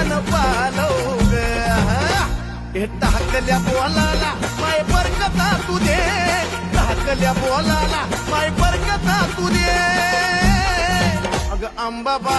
मन पालव ग हे टाकल्या बोलाला माय बरकता तू दे टाकल्या बोलाला माय बरकता तू दे अग अंबाबा